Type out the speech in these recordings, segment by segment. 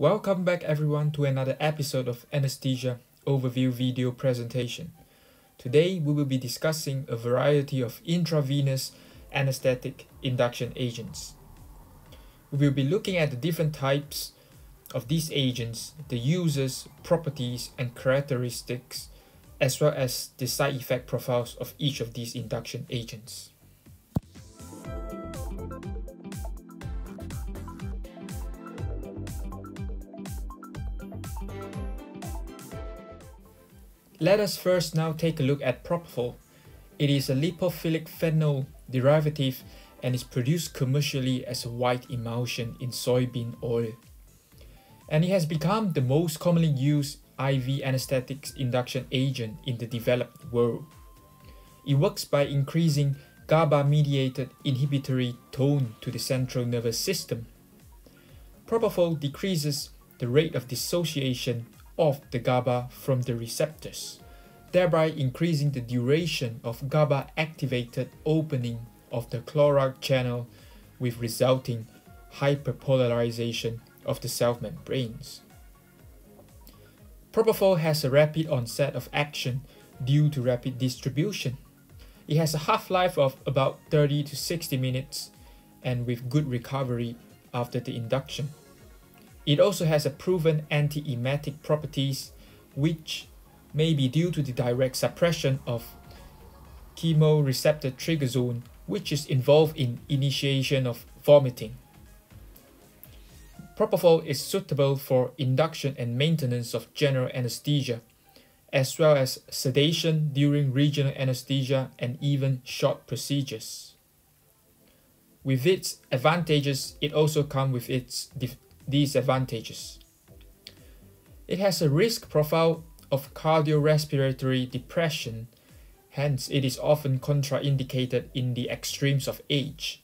Welcome back everyone to another episode of Anesthesia Overview video presentation. Today we will be discussing a variety of intravenous anesthetic induction agents. We will be looking at the different types of these agents, the uses, properties and characteristics, as well as the side effect profiles of each of these induction agents. Let us first now take a look at propofol. It is a lipophilic phenol derivative and is produced commercially as a white emulsion in soybean oil. And it has become the most commonly used IV anesthetics induction agent in the developed world. It works by increasing GABA-mediated inhibitory tone to the central nervous system. Propofol decreases the rate of dissociation of the GABA from the receptors, thereby increasing the duration of GABA-activated opening of the chloride channel with resulting hyperpolarization of the cell membranes. Propofol has a rapid onset of action due to rapid distribution. It has a half-life of about 30 to 60 minutes and with good recovery after the induction. It also has a proven anti-emetic properties, which may be due to the direct suppression of chemoreceptor trigger zone, which is involved in initiation of vomiting. Propofol is suitable for induction and maintenance of general anesthesia, as well as sedation during regional anesthesia and even short procedures. With its advantages, it also comes with its disadvantages. It has a risk profile of cardiorespiratory depression, hence it is often contraindicated in the extremes of age.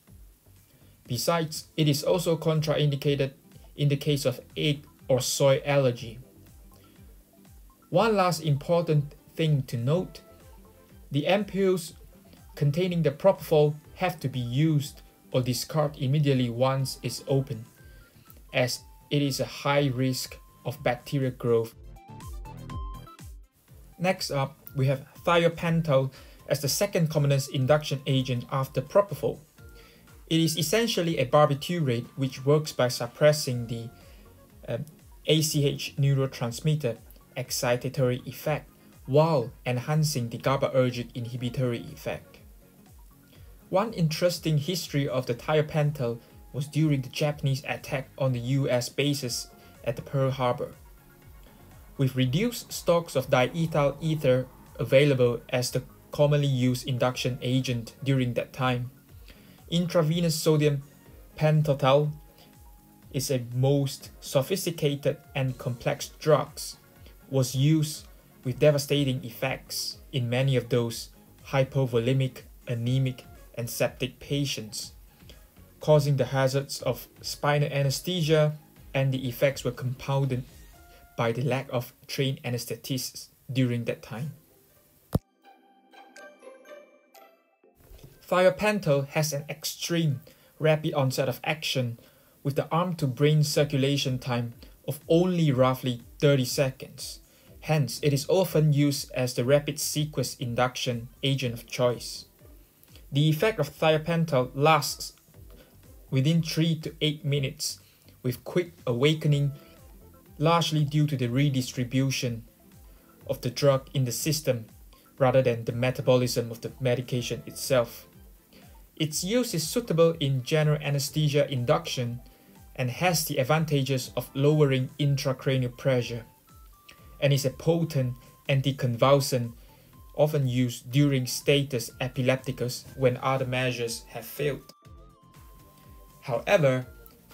Besides, it is also contraindicated in the case of egg or soy allergy. One last important thing to note, the ampoules containing the propofol have to be used or discarded immediately once it's open, as it is a high risk of bacterial growth. Next up, we have thiopental as the second commonest induction agent after propofol. It is essentially a barbiturate which works by suppressing the ACH neurotransmitter excitatory effect while enhancing the GABAergic inhibitory effect. One interesting history of the thiopental was during the Japanese attack on the US bases at the Pearl Harbor. With reduced stocks of diethyl ether available as the commonly used induction agent during that time, intravenous sodium pentothal is a most sophisticated and complex drugs, was used with devastating effects in many of those hypovolemic, anemic, and septic patients, causing the hazards of spinal anesthesia, and the effects were compounded by the lack of trained anesthetists during that time. Thiopental has an extreme rapid onset of action with the arm-to-brain circulation time of only roughly 30 seconds. Hence, it is often used as the rapid sequence induction agent of choice. The effect of thiopental lasts within 3 to 8 minutes with quick awakening, largely due to the redistribution of the drug in the system rather than the metabolism of the medication itself. Its use is suitable in general anesthesia induction and has the advantages of lowering intracranial pressure, and is a potent anticonvulsant often used during status epilepticus when other measures have failed. However,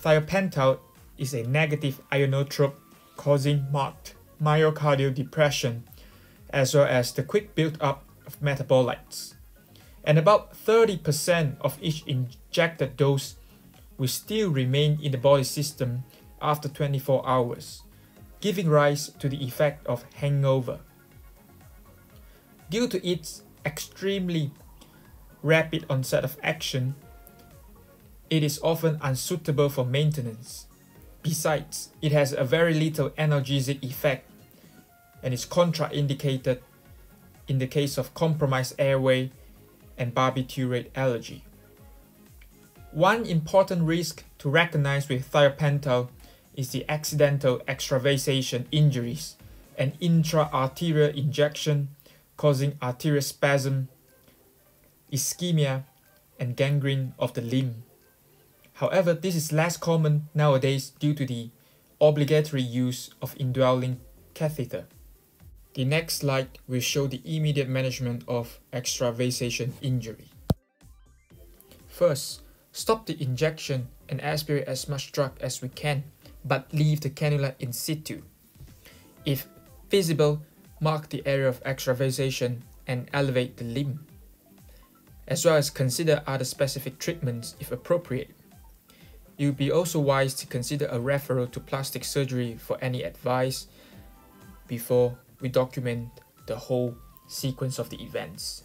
thiopental is a negative ionotrope causing marked myocardial depression as well as the quick build-up of metabolites, and about 30% of each injected dose will still remain in the body system after 24 hours, giving rise to the effect of hangover. Due to its extremely rapid onset of action, it is often unsuitable for maintenance. Besides, it has a very little analgesic effect and is contraindicated in the case of compromised airway and barbiturate allergy. One important risk to recognize with thiopental is the accidental extravasation injuries and intra-arterial injection causing arterial spasm, ischemia, and gangrene of the limb. However, this is less common nowadays due to the obligatory use of indwelling catheter. The next slide will show the immediate management of extravasation injury. First, stop the injection and aspirate as much drug as we can, but leave the cannula in situ. If feasible, mark the area of extravasation and elevate the limb, as well as consider other specific treatments if appropriate. It would be also wise to consider a referral to plastic surgery for any advice before we document the whole sequence of the events.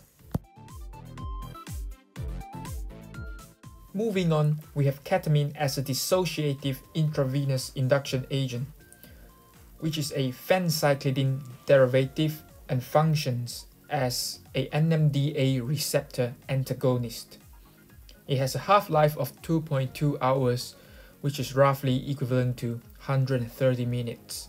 Moving on, we have ketamine as a dissociative intravenous induction agent, which is a phencyclidine derivative and functions as a NMDA receptor antagonist. It has a half-life of 2.2 hours, which is roughly equivalent to 130 minutes.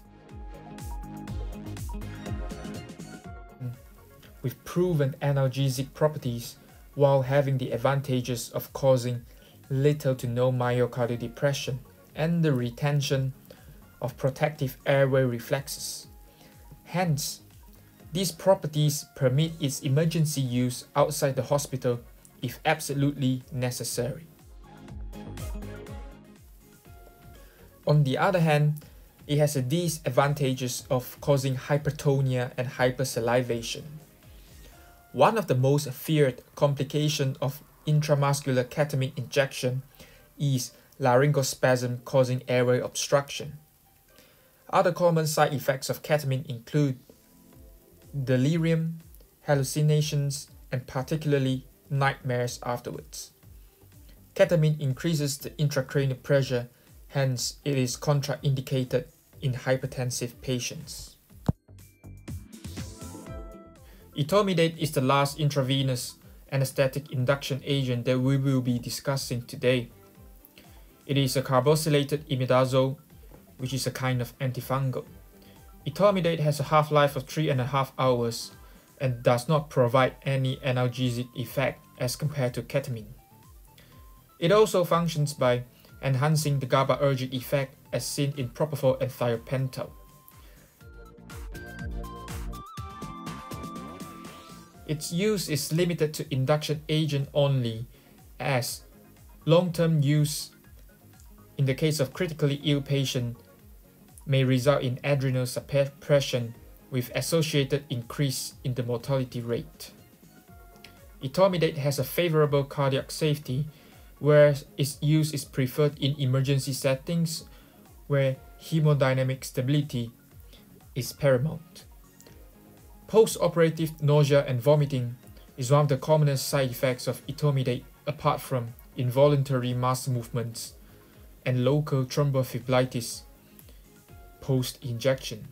With proven analgesic properties, while having the advantages of causing little to no myocardial depression and the retention of protective airway reflexes. Hence, these properties permit its emergency use outside the hospital if absolutely necessary. On the other hand, it has the disadvantages of causing hypertonia and hypersalivation. One of the most feared complications of intramuscular ketamine injection is laryngospasm causing airway obstruction. Other common side effects of ketamine include delirium, hallucinations, and particularly nightmares afterwards. Ketamine increases the intracranial pressure, hence it is contraindicated in hypertensive patients. Etomidate is the last intravenous anesthetic induction agent that we will be discussing today. It is a carboxylated imidazole, which is a kind of antifungal. Etomidate has a half-life of 3.5 hours and does not provide any analgesic effect as compared to ketamine. It also functions by enhancing the GABAergic effect as seen in propofol and thiopental. Its use is limited to induction agent only, as long-term use in the case of critically ill patient may result in adrenal suppression with associated increase in the mortality rate. Etomidate has a favorable cardiac safety, where its use is preferred in emergency settings where hemodynamic stability is paramount. Post-operative nausea and vomiting is one of the commonest side effects of etomidate, apart from involuntary muscle movements and local thrombophlebitis post-injection.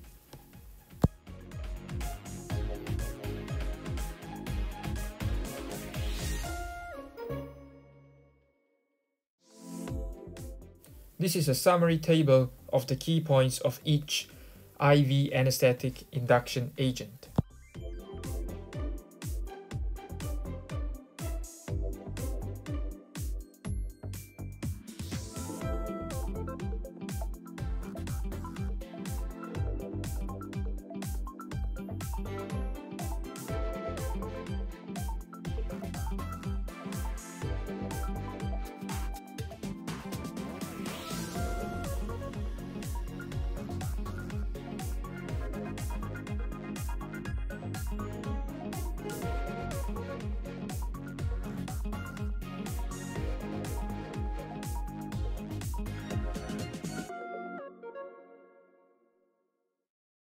This is a summary table of the key points of each IV anesthetic induction agent.